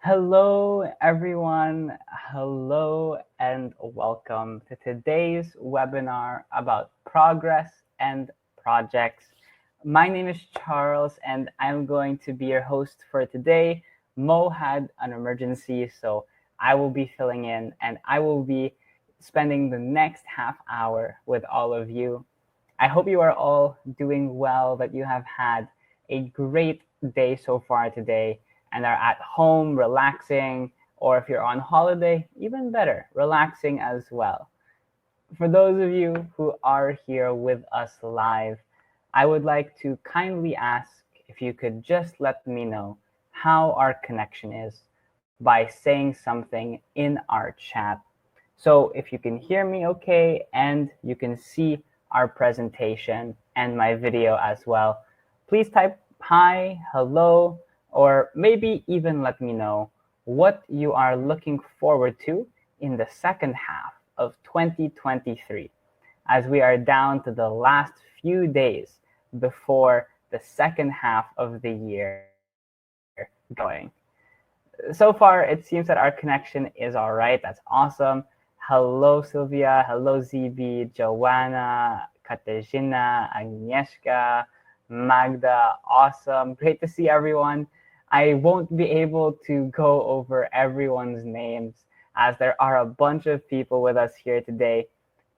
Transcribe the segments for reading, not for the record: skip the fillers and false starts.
Hello, everyone. Hello, and welcome to today's webinar about progress and projects. My name is Charles, and I'm going to be your host for today. Mo had an emergency, so I will be filling in, and I will be spending the next half hour with all of you. I hope you are all doing well, that you have had a great day so far today and are at home relaxing, or if you're on holiday, even better, relaxing as well. For those of you who are here with us live, I would like to kindly ask if you could just let me know how our connection is by saying something in our chat. So if you can hear me okay and you can see our presentation and my video as well, please type hi, hello, or maybe even let me know what you are looking forward to in the second half of 2023, as we are down to the last few days before the second half of the year going. So far, it seems that our connection is all right. That's awesome. Hello, Sylvia. Hello, ZB, Joanna, Katarzyna, Agnieszka, Magda. Awesome. Great to see everyone. I won't be able to go over everyone's names as there are a bunch of people with us here today.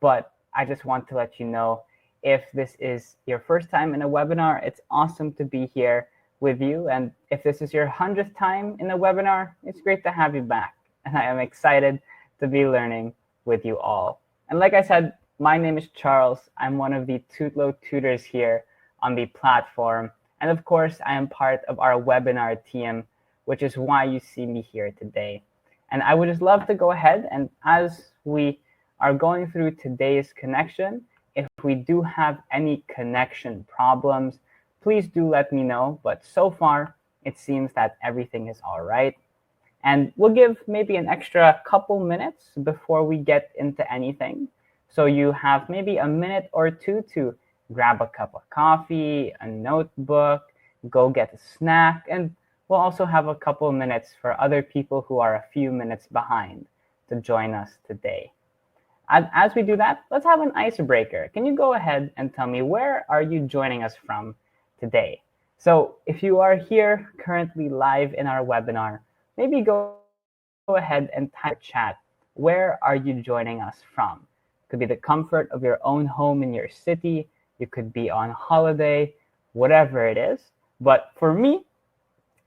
But I just want to let you know, if this is your first time in a webinar, it's awesome to be here with you. And if this is your 100th time in a webinar, it's great to have you back. And I am excited to be learning with you all. And like I said, my name is Charles. I'm one of the Tutlo tutors here on the platform. And of course, I am part of our webinar team, which is why you see me here today. And I would just love to go ahead, and as we are going through today's connection, if we do have any connection problems, please do let me know. But so far, it seems that everything is all right. And we'll give maybe an extra couple minutes before we get into anything. So you have maybe a minute or two to grab a cup of coffee, a notebook, go get a snack, and we'll also have a couple minutes for other people who are a few minutes behind to join us today. As we do that, let's have an icebreaker. Can you go ahead and tell me, where are you joining us from today? So if you are here currently live in our webinar, maybe go ahead and type in our chat, where are you joining us from? It could be the comfort of your own home in your city. You could be on holiday, whatever it is. But for me,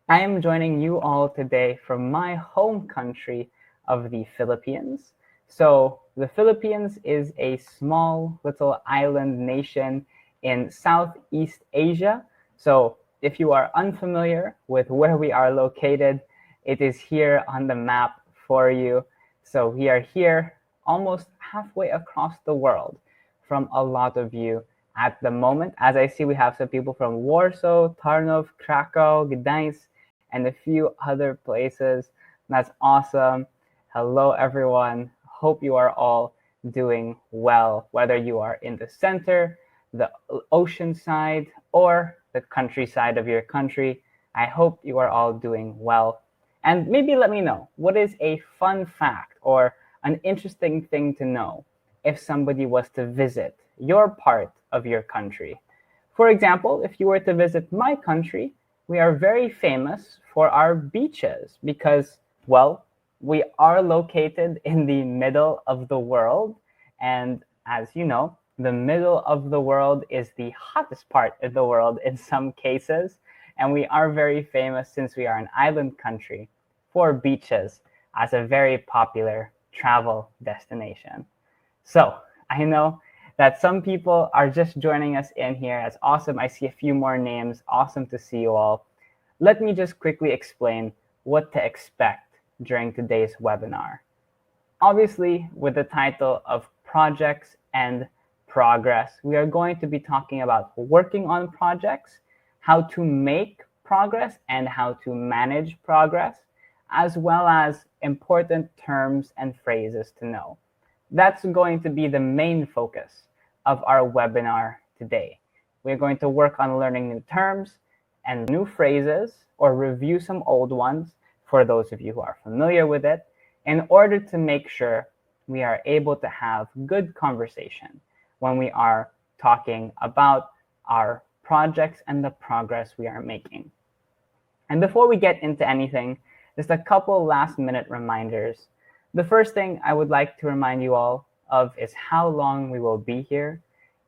I am joining you all today from my home country of the Philippines. So the Philippines is a small little island nation in Southeast Asia. So if you are unfamiliar with where we are located, it is here on the map for you. So we are here almost halfway across the world from a lot of you at the moment. As I see, we have some people from Warsaw, Tarnów, Krakow, Gdańsk, and a few other places. That's awesome. Hello, everyone. Hope you are all doing well, whether you are in the center, the ocean side, or the countryside of your country. I hope you are all doing well. And maybe let me know, what is a fun fact or an interesting thing to know if somebody was to visit your part of your country? For example, if you were to visit my country, we are very famous for our beaches because, well, we are located in the middle of the world. And as you know, the middle of the world is the hottest part of the world in some cases. And we are very famous, since we are an island country, for beaches as a very popular travel destination. So I know that some people are just joining us in here. That's awesome. I see a few more names. Awesome to see you all. Let me just quickly explain what to expect during today's webinar. Obviously, with the title of Projects and Progress, we are going to be talking about working on projects, how to make progress, and how to manage progress, as well as important terms and phrases to know. That's going to be the main focus of our webinar today. We're going to work on learning new terms and new phrases, or review some old ones, for those of you who are familiar with it, in order to make sure we are able to have good conversation when we are talking about our projects and the progress we are making. And before we get into anything, just a couple last minute reminders. The first thing I would like to remind you all of is how long we will be here.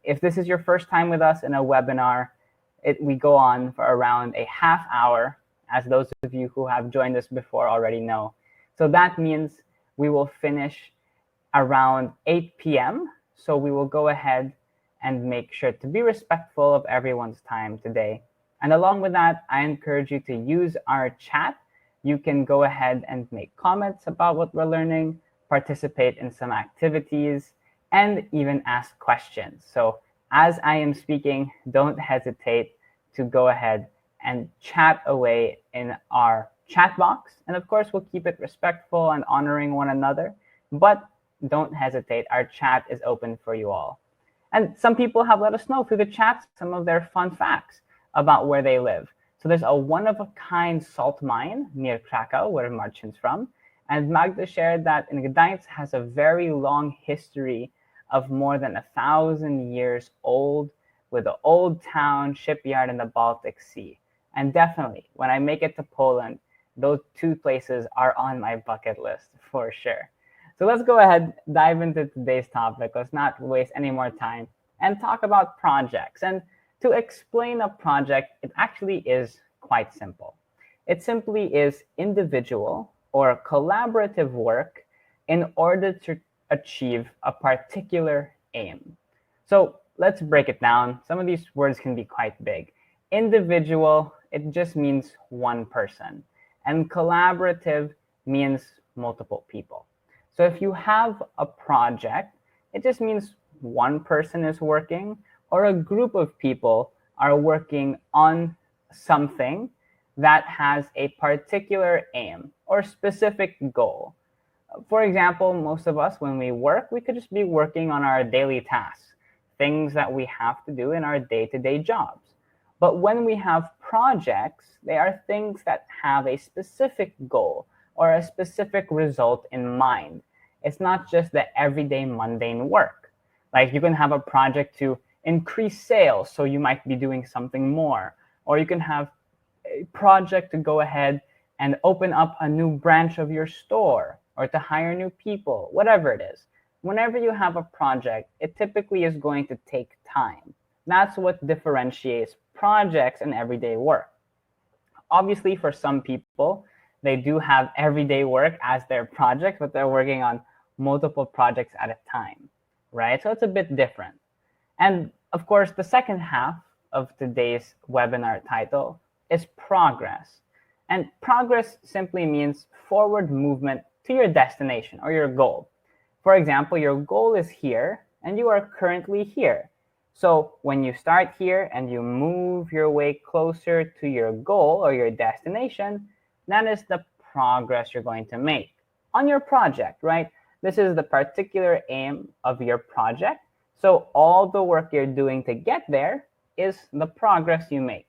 If this is your first time with us in a webinar, we go on for around a half hour, as those of you who have joined us before already know. So that means we will finish around 8 p.m. So we will go ahead and make sure to be respectful of everyone's time today. And along with that, I encourage you to use our chat. You can go ahead and make comments about what we're learning, participate in some activities, and even ask questions. So as I am speaking, don't hesitate to go ahead and chat away in our chat box. And of course, we'll keep it respectful and honoring one another, but don't hesitate. Our chat is open for you all. And some people have let us know through the chat some of their fun facts about where they live. So there's a one-of-a-kind salt mine near Krakow, where Marcin's from. And Magda shared that in Gdańsk has a very long history of more than 1,000 years old, with an old town, shipyard, and the Baltic Sea. And definitely, when I make it to Poland, those two places are on my bucket list for sure. So let's go ahead, dive into today's topic. Let's not waste any more time and talk about projects. And to explain a project, it actually is quite simple. It simply is individual or collaborative work in order to achieve a particular aim. So let's break it down. Some of these words can be quite big. Individual, it just means one person. And collaborative means multiple people. So if you have a project, it just means one person is working, or a group of people are working on something that has a particular aim or specific goal. For example, most of us, when we work, we could just be working on our daily tasks, things that we have to do in our day-to-day jobs. But when we have projects, they are things that have a specific goal or a specific result in mind. It's not just the everyday mundane work. Like you can have a project to increase sales, so you might be doing something more. Or you can have a project to go ahead and open up a new branch of your store, or to hire new people, whatever it is. Whenever you have a project, it typically is going to take time. That's what differentiates projects and everyday work. Obviously, for some people, they do have everyday work as their project, but they're working on multiple projects at a time, right? So it's a bit different. And of course, the second half of today's webinar title is progress. And progress simply means forward movement to your destination or your goal. For example, your goal is here and you are currently here. So when you start here and you move your way closer to your goal or your destination, that is the progress you're going to make on your project, right? This is the particular aim of your project. So all the work you're doing to get there is the progress you make,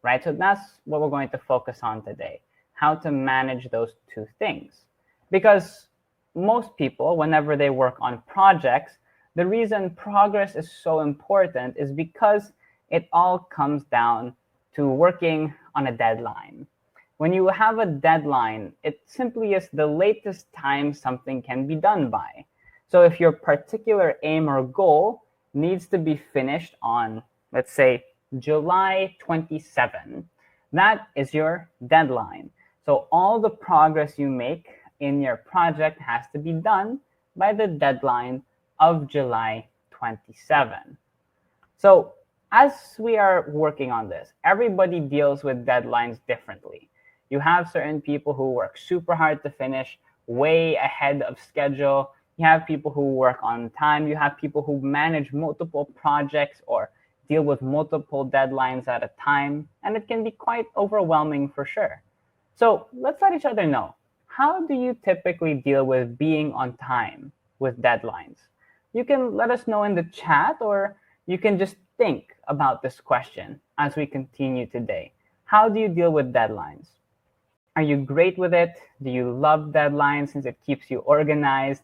right? So that's what we're going to focus on today, how to manage those two things. Because most people, whenever they work on projects, the reason progress is so important is because it all comes down to working on a deadline. When you have a deadline, it simply is the latest time something can be done by. So if your particular aim or goal needs to be finished on, let's say, July 27, that is your deadline. So all the progress you make in your project has to be done by the deadline of July 27. So as we are working on this, everybody deals with deadlines differently. You have certain people who work super hard to finish way ahead of schedule. You have people who work on time. You have people who manage multiple projects or deal with multiple deadlines at a time. And it can be quite overwhelming for sure. So let's let each other know. How do you typically deal with being on time with deadlines? You can let us know in the chat, or you can just think about this question as we continue today. How do you deal with deadlines? Are you great with it? Do you love deadlines since it keeps you organized?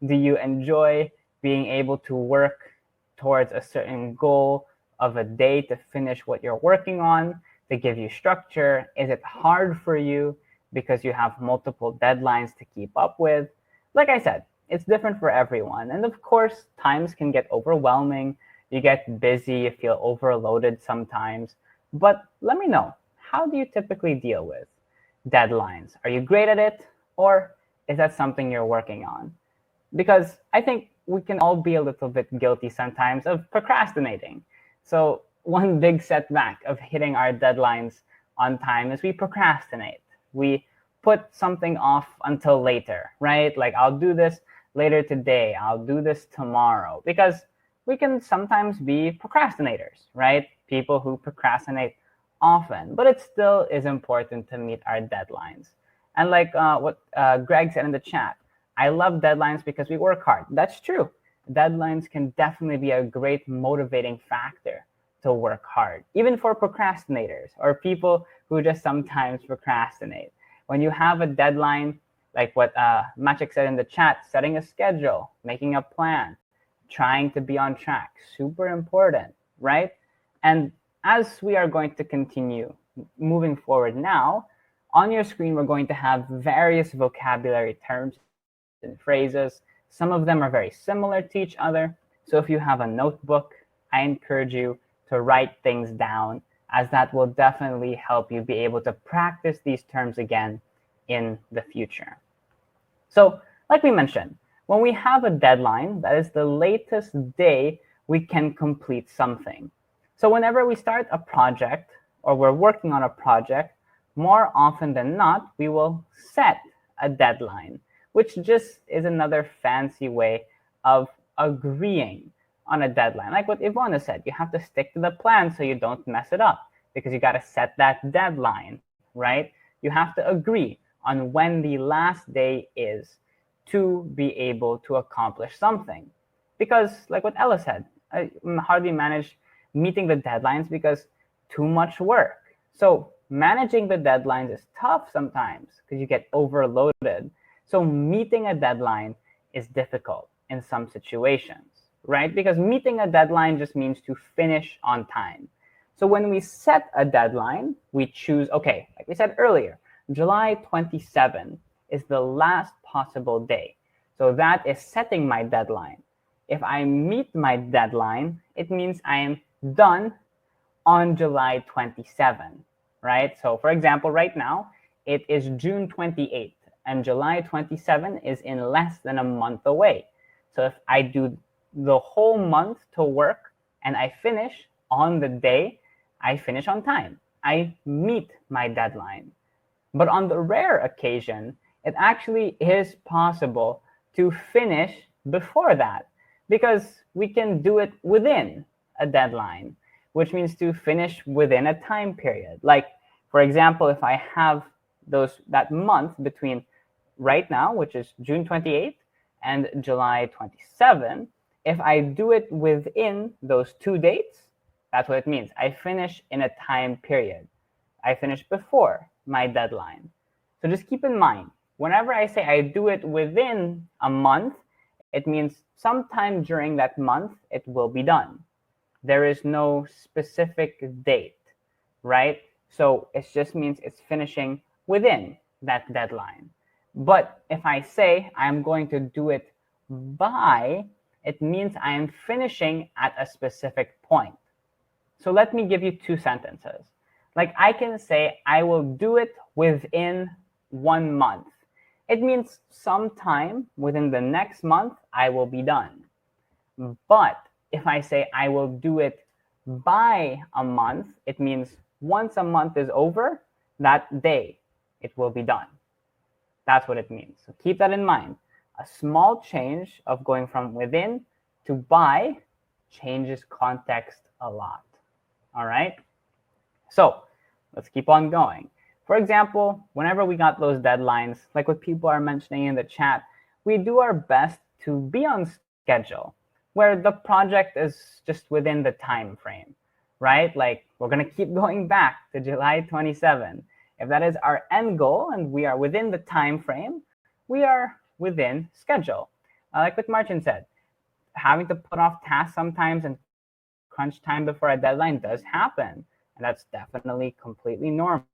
Do you enjoy being able to work towards a certain goal of a day to finish what you're working on, to give you structure? Is it hard for you because you have multiple deadlines to keep up with? Like I said, it's different for everyone. And of course, times can get overwhelming. You get busy, you feel overloaded sometimes. But let me know, how do you typically deal with deadlines? Are you great at it, or is that something you're working on? Because I think we can all be a little bit guilty sometimes of procrastinating. So one big setback of hitting our deadlines on time is we procrastinate. We put something off until later, right? Like, I'll do this later today, I'll do this tomorrow, because we can sometimes be procrastinators, right? People who procrastinate often, but it still is important to meet our deadlines. And like what Greg said in the chat, I love deadlines because we work hard. That's true. Deadlines can definitely be a great motivating factor to work hard, even for procrastinators or people who just sometimes procrastinate. When you have a deadline, like what Maciek said in the chat, setting a schedule, making a plan, trying to be on track, super important, right? And as we are going to continue moving forward now, on your screen, we're going to have various vocabulary terms and phrases. Some of them are very similar to each other. So if you have a notebook, I encourage you to write things down, as that will definitely help you be able to practice these terms again in the future. So like we mentioned, when we have a deadline, that is the latest day we can complete something. So whenever we start a project or we're working on a project, more often than not, we will set a deadline, which just is another fancy way of agreeing on a deadline. Like what Ivona said, you have to stick to the plan so you don't mess it up, because you got to set that deadline, right? You have to agree on when the last day is to be able to accomplish something. Because like what Ella said, I hardly manage meeting the deadlines because too much work. So managing the deadlines is tough sometimes because you get overloaded. So meeting a deadline is difficult in some situations, right? Because meeting a deadline just means to finish on time. So when we set a deadline, we choose, okay, like we said earlier, July 27 is the last possible day. So that is setting my deadline. If I meet my deadline, it means I am done on July 27, right? So for example, right now, it is June 28th, and July 27 is in less than a month away. So if I do the whole month to work and I finish on the day, I finish on time. I meet my deadline. But on the rare occasion, it actually is possible to finish before that, because we can do it within a deadline, which means to finish within a time period. Like, for example, if I have that month between right now, which is June 28th, and July 27, if I do it within those 2 dates, that's what it means. I finish in a time period. I finish before my deadline. So just keep in mind, whenever I say I do it within a month, it means sometime during that month, it will be done. There is no specific date, right? So it just means it's finishing within that deadline. But if I say I'm going to do it by, it means I am finishing at a specific point. So let me give you 2 sentences. Like, I can say I will do it within 1 month. It means sometime within the next month, I will be done. But if I say I will do it by a month, it means once a month is over, that day, it will be done. That's what it means. So keep that in mind. A small change of going from within to by changes context a lot. All right? So let's keep on going. For example, whenever we got those deadlines, like what people are mentioning in the chat, we do our best to be on schedule, where the project is just within the time frame, right? Like, we're going to keep going back to July 27. If that is our end goal and we are within the time frame, we are within schedule. Like what Martin said, having to put off tasks sometimes and crunch time before a deadline does happen. And that's definitely completely normal.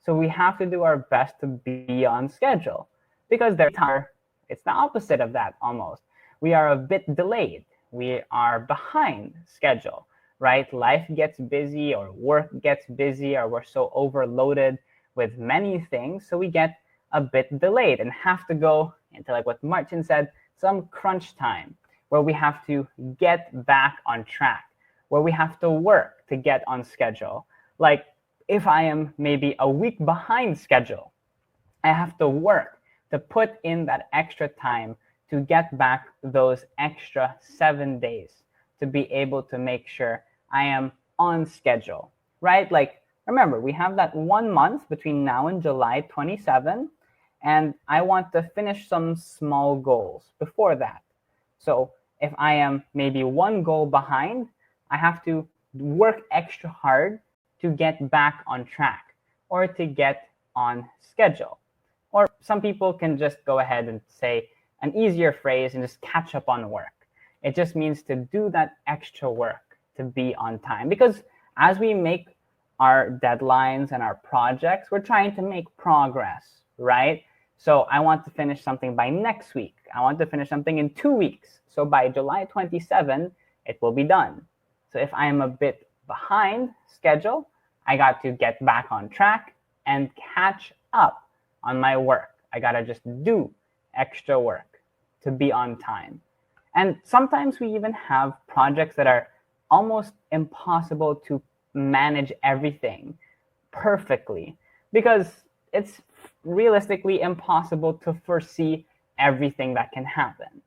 So we have to do our best to be on schedule, because it's the opposite of that almost. We are a bit delayed. We are behind schedule, right? Life gets busy or work gets busy or we're so overloaded with many things. So we get a bit delayed and have to go into, like what Martin said, some crunch time where we have to get back on track, where we have to work to get on schedule. Like if I am maybe a week behind schedule, I have to work to put in that extra time to get back those extra 7 days to be able to make sure I am on schedule, right? Like, remember, we have that 1 month between now and July 27, and I want to finish some small goals before that. So if I am maybe one goal behind, I have to work extra hard to get back on track or to get on schedule. Or some people can just go ahead and say an easier phrase and just catch up on work. It just means to do that extra work to be on time. Because as we make our deadlines and our projects, we're trying to make progress, right? So I want to finish something by next week. I want to finish something in 2 weeks. So by July 27, it will be done. So if I am a bit behind schedule, I got to get back on track and catch up on my work. I got to just do extra work to be on time. And sometimes we even have projects that are almost impossible to manage everything perfectly, because it's realistically impossible to foresee everything that can happen.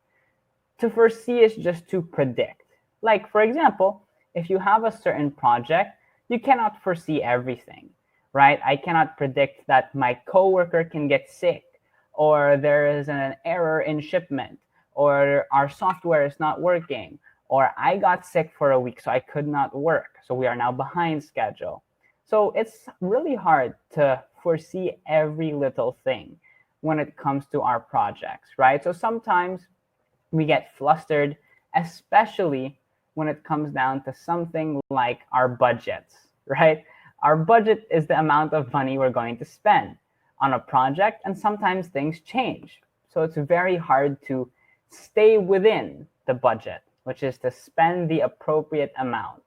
To foresee is just to predict. Like, for example, if you have a certain project, you cannot foresee everything, right? I cannot predict that my coworker can get sick, or there is an error in shipment, or our software is not working, or I got sick for a week, so I could not work. So we are now behind schedule. So it's really hard to foresee every little thing when it comes to our projects, right? So sometimes we get flustered, especially when it comes down to something like our budgets, right? Our budget is the amount of money we're going to spend on a project, and sometimes things change. So it's very hard to stay within the budget, which is to spend the appropriate amount.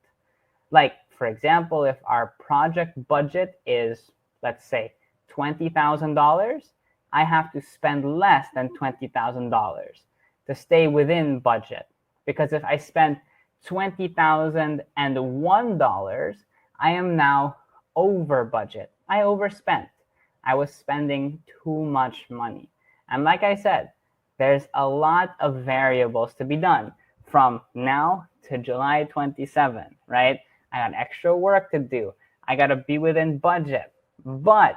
Like, for example, if our project budget is, let's say, $20,000, I have to spend less than $20,000 to stay within budget. Because if I spend $20,001, I am now over budget. I overspent. I was spending too much money. And like I said, there's a lot of variables to be done from now to July 27, right? I got extra work to do. I got to be within budget. But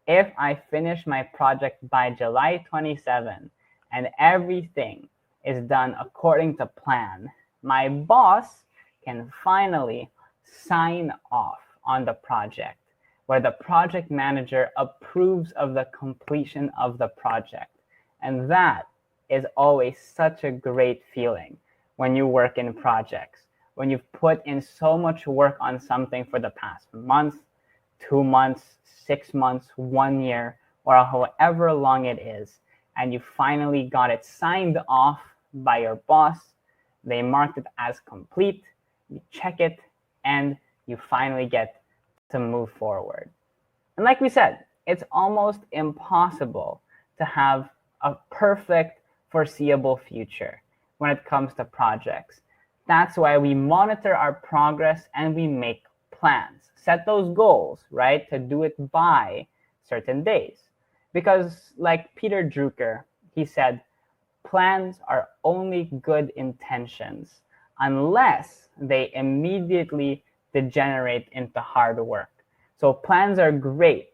if I finish my project by July 27 and everything is done according to plan, my boss can finally sign off on the project, where the project manager approves of the completion of the project. And that is always such a great feeling when you work in projects, when you've put in so much work on something for the past month, 2 months, 6 months, 1 year, or however long it is, and you finally got it signed off by your boss. They marked it as complete, you check it, and you finally get to move forward. And like we said, it's almost impossible to have a perfect foreseeable future when it comes to projects. That's why we monitor our progress and we make plans. Set those goals, right, to do it by certain days. Because like Peter Drucker, he said, plans are only good intentions unless they immediately degenerate into hard work. So plans are great,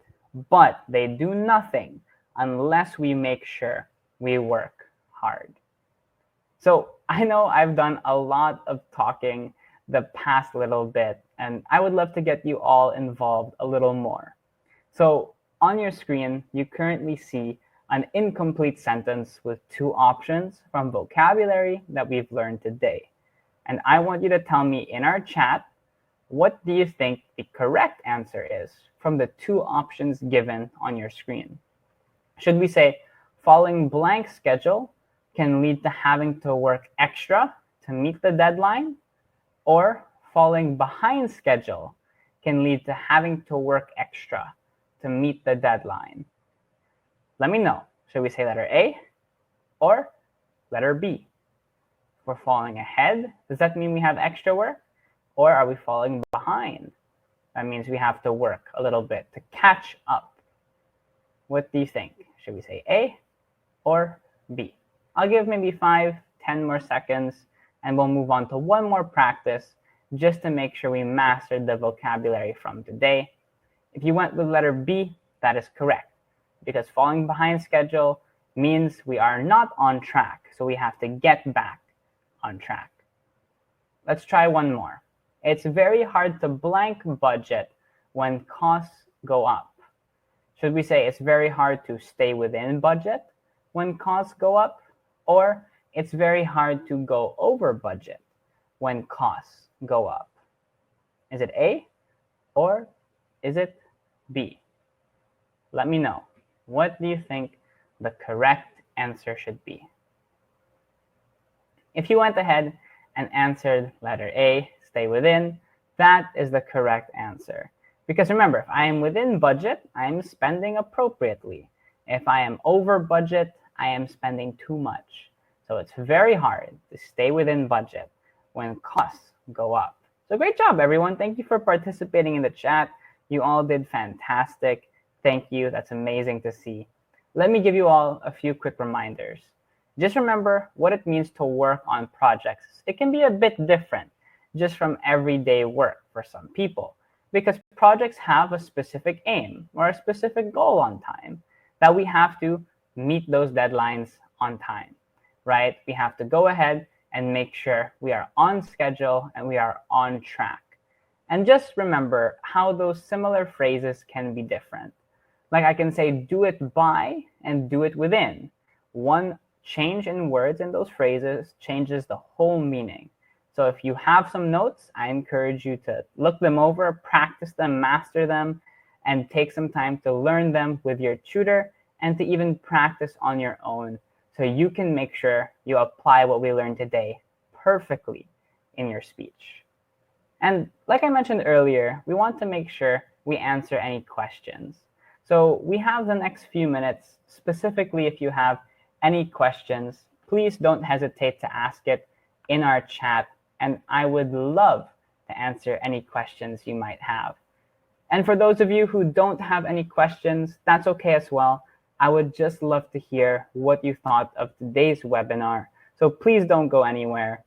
but they do nothing unless we make sure we work hard. So I know I've done a lot of talking the past little bit, and I would love to get you all involved a little more. So on your screen, you currently see an incomplete sentence with two options from vocabulary that we've learned today. And I want you to tell me in our chat, what do you think the correct answer is from the two options given on your screen? Should we say following blank schedule can lead to having to work extra to meet the deadline? Or falling behind schedule can lead to having to work extra to meet the deadline? Let me know. Should we say letter A or letter B? If we're falling ahead, does that mean we have extra work? Or are we falling behind? That means we have to work a little bit to catch up. What do you think? Should we say A or B? I'll give maybe 5-10 more seconds, and we'll move on to one more practice just to make sure we mastered the vocabulary from today. If you went with letter B, that is correct, because falling behind schedule means we are not on track, so we have to get back on track. Let's try one more. It's very hard to blank budget when costs go up. Should we say it's very hard to stay within budget when costs go up? Or it's very hard to go over budget when costs go up? Is it A or is it B? Let me know. What do you think the correct answer should be? If you went ahead and answered letter A, stay within, that is the correct answer. Because remember, if I am within budget, I am spending appropriately. If I am over budget, I am spending too much. So it's very hard to stay within budget when costs go up. So great job, everyone. Thank you for participating in the chat. You all did fantastic. Thank you. That's amazing to see. Let me give you all a few quick reminders. Just remember what it means to work on projects. It can be a bit different just from everyday work for some people, because projects have a specific aim or a specific goal on time that we have to meet those deadlines on time, right? We have to go ahead and make sure we are on schedule and we are on track. And just remember how those similar phrases can be different. Like I can say do it by and do it within. One change in words in those phrases changes the whole meaning. So if you have some notes, I encourage you to look them over, practice them, master them, and take some time to learn them with your tutor and to even practice on your own so you can make sure you apply what we learned today perfectly in your speech. And like I mentioned earlier, we want to make sure we answer any questions. So we have the next few minutes. Specifically, if you have any questions, please don't hesitate to ask it in our chat, and I would love to answer any questions you might have. And for those of you who don't have any questions, that's okay as well. I would just love to hear what you thought of today's webinar. So please don't go anywhere.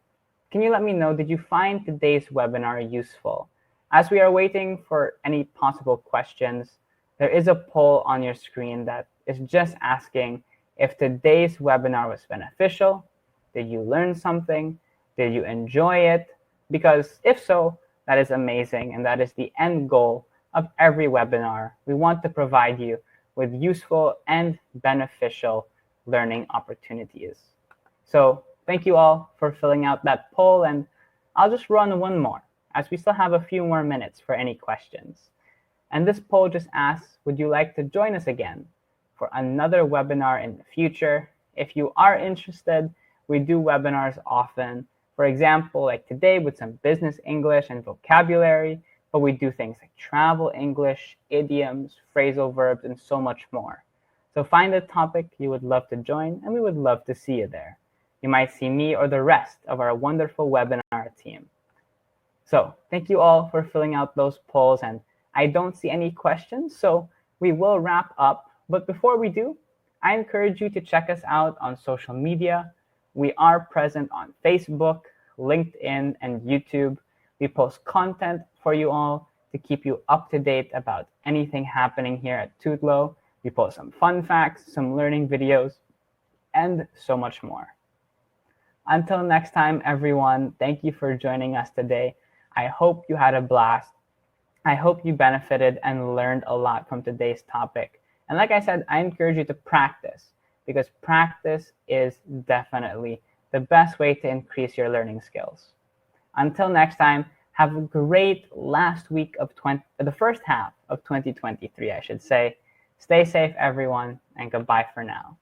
Can you let me know, did you find today's webinar useful? As we are waiting for any possible questions, there is a poll on your screen that is just asking if today's webinar was beneficial. Did you learn something? Did you enjoy it? Because if so, that is amazing, and that is the end goal of every webinar. We want to provide you with useful and beneficial learning opportunities. So thank you all for filling out that poll, and I'll just run one more as we still have a few more minutes for any questions. And this poll just asks, would you like to join us again for another webinar in the future? If you are interested, we do webinars often. For example, like today with some business English and vocabulary, but we do things like travel English, idioms, phrasal verbs, and so much more. So find a topic you would love to join, and we would love to see you there. You might see me or the rest of our wonderful webinar team. So thank you all for filling out those polls, and I don't see any questions, so we will wrap up. But before we do, I encourage you to check us out on social media. We are present on Facebook, LinkedIn, and YouTube. We post content for you all to keep you up to date about anything happening here at Tutlo. We post some fun facts, some learning videos, and so much more. Until next time, everyone, thank you for joining us today. I hope you had a blast. I hope you benefited and learned a lot from today's topic. And like I said, I encourage you to practice, because practice is definitely the best way to increase your learning skills. Until next time, have a great last week of the first half of 2023, I should say. Stay safe, everyone, and goodbye for now.